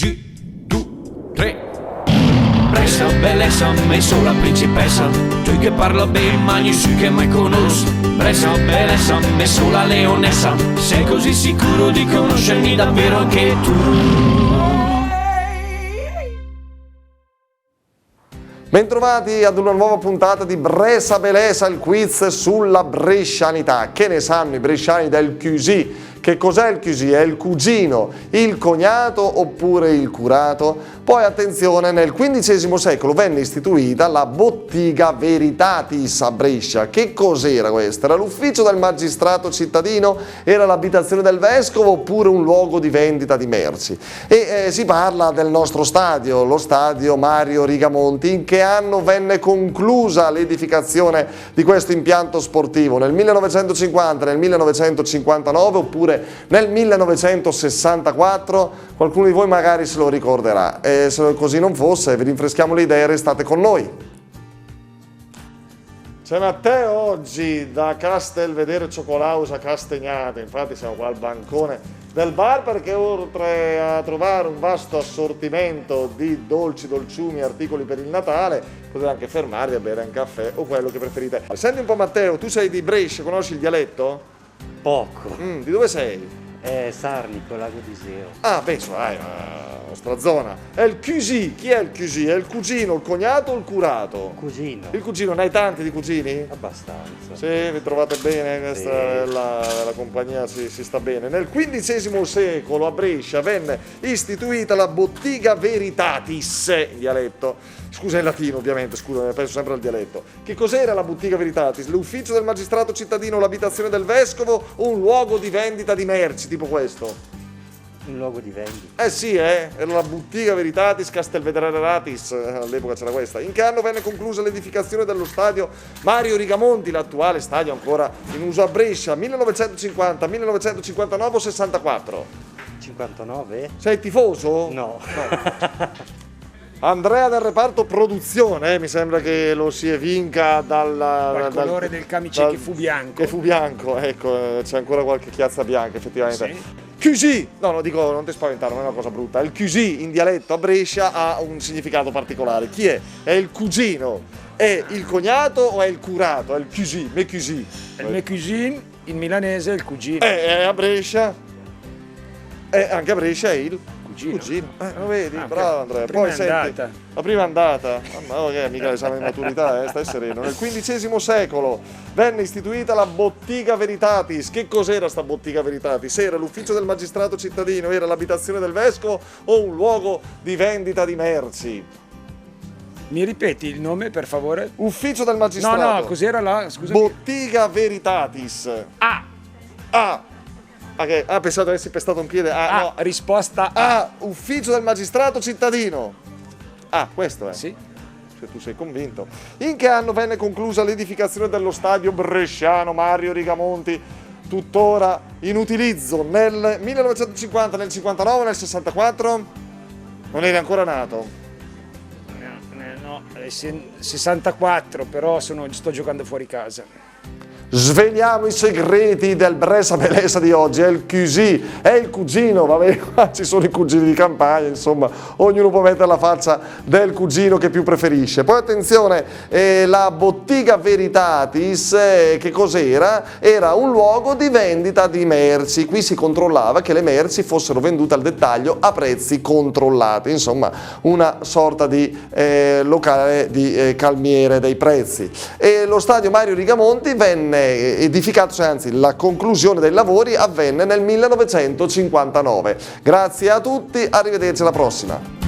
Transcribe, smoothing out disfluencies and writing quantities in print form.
2, 3. Brescia, bellezza, messo la principessa. Tu che parla bene, magni su che mai conosco. Brescia, bellezza, messo la leonessa. Sei così sicuro di conoscermi davvero anche tu? Bentrovati ad una nuova puntata di Brescia Bellezza, il quiz sulla brescianità. Che ne sanno i bresciani del QC? Che cos'è il QC? È il cugino, il cognato oppure il curato? Poi attenzione, nel XV secolo venne istituita la Bottega Veritatis a Brescia. Che cos'era questa? Era l'ufficio del magistrato cittadino? Era l'abitazione del vescovo oppure un luogo di vendita di merci? E si parla del nostro stadio, lo stadio Mario Rigamonti. In che anno venne conclusa l'edificazione di questo impianto sportivo? Nel 1950, nel 1959 oppure nel 1964? Qualcuno di voi magari se lo ricorderà. Se così non fosse, vi rinfreschiamo le idee, restate con noi. C'è Matteo oggi da Castelvedere Cioccolausa Castegnate, infatti siamo qua al bancone del bar perché oltre a trovare un vasto assortimento di dolci, dolciumi, articoli per il Natale, potete anche fermarvi a bere un caffè o quello che preferite. Senti un po' Matteo, tu sei di Brescia, conosci il dialetto? Poco. Di dove sei? Sarnico, Lago di Seo. Ah, beh, la nostra zona. È il QC. Chi è il QC? È il cugino, il cognato o il curato? Cugino. Il cugino, ne hai tanti di cugini? Abbastanza. Sì, vi trovate bene, questa è la compagnia si sta bene. Nel XV secolo a Brescia venne istituita la Bottega Veritatis, in dialetto. Scusa, in latino ovviamente, scusa, mi penso sempre al dialetto. Che cos'era la Bottega Veritatis? L'ufficio del magistrato cittadino, l'abitazione del vescovo o un luogo di vendita di merci, tipo questo? Un luogo di vendita. Sì, era la Bottega Veritatis Castelvetraratis, all'epoca c'era questa. In che anno venne conclusa l'edificazione dello stadio Mario Rigamonti, l'attuale stadio ancora in uso a Brescia? 1950, 1959 o 64? 59? Sei tifoso? No. Andrea del reparto produzione, mi sembra che lo si evinca dal colore del camice che fu bianco. Che fu bianco, ecco, c'è ancora qualche chiazza bianca effettivamente. Sì. QC, no, dico, non ti spaventare, non è una cosa brutta. Il QC in dialetto a Brescia ha un significato particolare. Chi è? È il cugino, è il cognato o è il curato? È il QC, me QC. Il me cuisine, in milanese è il cugino. A Brescia, anche a Brescia è il cugino. Lo vedi? Bravo Andrea. Poi senti, la prima andata. Ma mica l'esame di maturità, stai sereno. Nel XV secolo venne istituita la Bottega Veritatis. Che cos'era sta Bottega Veritatis? Era l'ufficio del magistrato cittadino, era l'abitazione del vescovo o un luogo di vendita di merci? Mi ripeti il nome per favore? Ufficio del magistrato. No, cos'era la... Scusami. Bottega Veritatis. Pensate avessi pestato un piede. No. Risposta A. Ufficio del magistrato cittadino. Questo è. Sì. Se tu sei convinto. In che anno venne conclusa l'edificazione dello stadio bresciano Mario Rigamonti, tuttora in utilizzo? Nel 1950, nel 59, nel 64? Non eri ancora nato? No, 64, però sto giocando fuori casa. Sveliamo i segreti del Brescia Bellezza di oggi. È il QC, è il cugino, vabbè, qua ci sono i cugini di campagna, insomma, ognuno può mettere la faccia del cugino che più preferisce. Poi attenzione, la Bottega Veritatis, che cos'era? Era un luogo di vendita di merci. Qui si controllava che le merci fossero vendute al dettaglio a prezzi controllati, insomma, una sorta di locale di calmiere dei prezzi. E lo stadio Mario Rigamonti venne edificato, cioè anzi la conclusione dei lavori avvenne nel 1959. Grazie a tutti, arrivederci alla prossima.